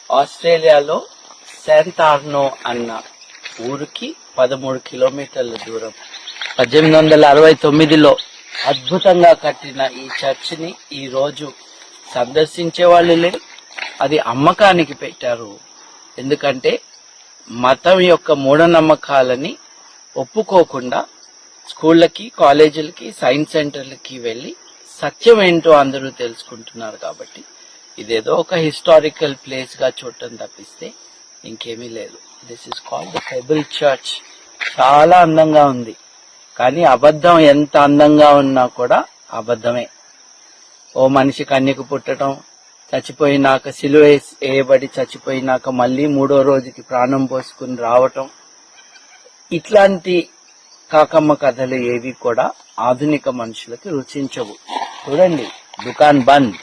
ఆస్ట్రేలియాలో శాంట్ ఆర్నో అన్న ఊరికి 13 కిలోమీటర్ల దూరం 1869లో అద్భుతంగా కట్టిన ఈ చర్చిని ఈ రోజు సందర్శించే వాళ్ళు లేరు. అది అమ్మకానికి పెట్టారు. ఎందుకంటే మతం యొక్క మూఢనమ్మకాలని ఒప్పుకోకుండా స్కూళ్ళకి, కాలేజీలకి, సైన్స్ సెంటర్లకి వెళ్లి సత్యం ఏంటో అందరూ తెలుసుకుంటున్నారు. కాబట్టి ఇదేదో ఒక హిస్టారికల్ ప్లేస్ గా చూడటం తప్పిస్తే ఇంకేమీ లేదు. This is called the pebble church. చాలా అందంగా ఉంది. కానీ అబద్ధం ఎంత అందంగా ఉన్నా కూడా అబద్ధమే. ఓ మనిషి కన్యకు పుట్టడం, చచ్చిపోయినాక సిలువ వేయబడి చచ్చిపోయినాక మళ్ళీ 3వ రోజుకి ప్రాణం పోసుకుని రావటం, ఇట్లాంటి కాకమ్మ కథలు ఏవి కూడా ఆధునిక మనుషులకి రుచించవు. చూడండి, దుకాన్ బంద్.